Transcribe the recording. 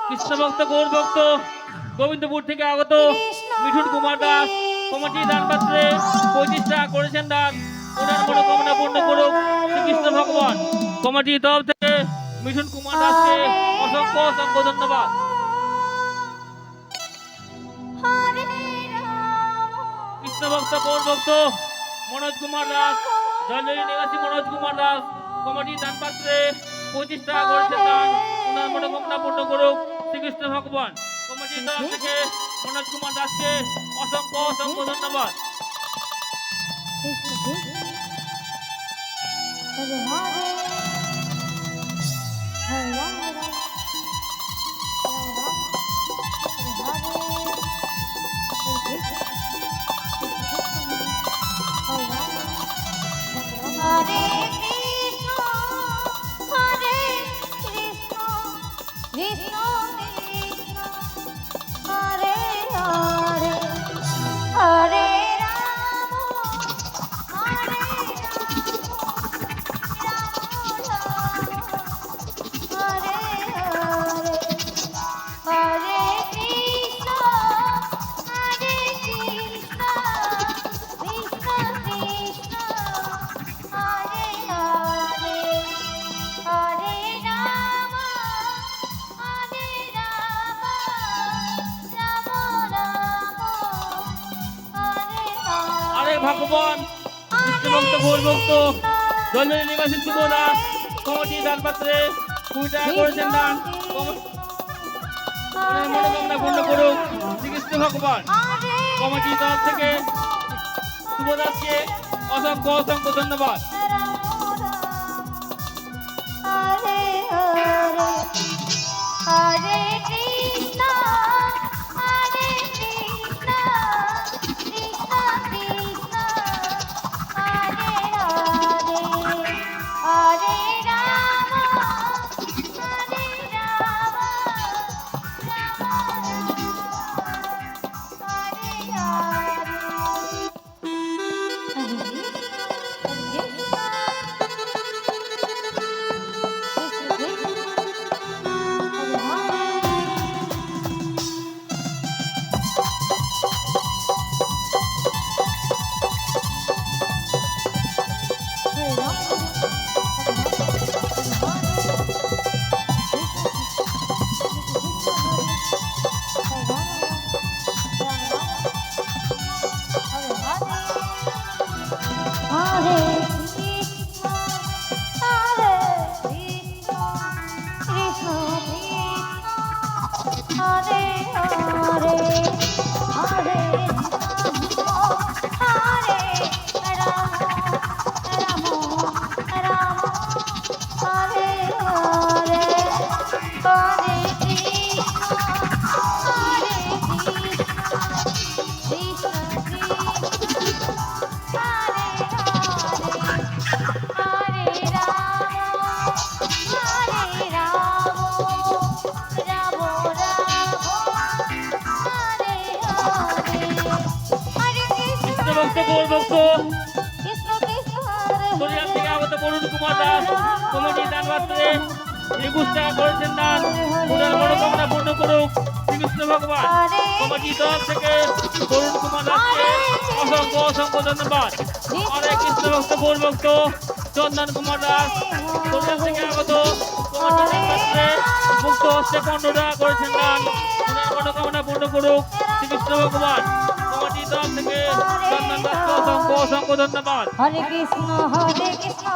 কৃষ্ণ ভক্ত গৌর ভক্ত গোবিন্দপুর থেকে আগত মিঠুন কুমার দাস কমিটি দান পাত্রে 25 টাকা করেছেন দান। ওনার মনোকামনা পূর্ণ করুক শ্রীকৃষ্ণ ভগবান। কমিটির তরফ থেকে মিঠুন কুমার দাসকে অসংখ্য অসংখ্য ধন্যবাদ। কৃষ্ণ ভক্ত গৌর ভক্ত মনোজ কুমার দাস জয়জয়ী নিবাসী মনোজ কুমার দাস কমিটি দান পাত্রে 25 টাকা করেছেন দান। ওনার মনোকামনা পূর্ণ করুক শ্রীকৃষ্ণ ভগবান। কমিটির তরফ থেকে মনোজ কুমার দাসকে অসংখ্য অসংখ্য ধন্যবাদ। ভগবান কৃষ্ণ ভক্ত গৌর ভক্ত জয়জয়ী নিবাসী শুভ দাস কমিটি দান পাত্রে 20 টাকা করেছেন দান। মনোকামনা পূর্ণ করুক শ্রীকৃষ্ণ ভগবান। কমিটির তরফ থেকে শুভ দাসকে অসংখ্য অসংখ্য ধন্যবাদ। গৌর ভক্ত সরিয়াল থেকে আগত বরুণ কুমার দাস কমিটি দান পাত্রে 21 টাকা করেছেন দান। ওনার মনোকামনা পূর্ণ করুক শ্রীকৃষ্ণ ভগবান। কমিটির তরফ থেকে বরুণ কুমার দাসকে অসংখ্য অসংখ্য ধন্যবাদ। হরে কৃষ্ণ ভক্ত গৌর ভক্ত চন্দন কুমার দাস সরিয়াল থেকে আগত কমিটি দান পাত্রে মুক্ত হস্তে 15 টাকা করেছেন দান। ওনার মনোকামনা পূর্ণ করুক শ্রীকৃষ্ণ ভগবান। কমিটির তরফ থেকে চন্দন দাসকে অসংখ্য অসংখ্য ধন্যবাদ। হরে কৃষ্ণ হরে কৃষ্ণ।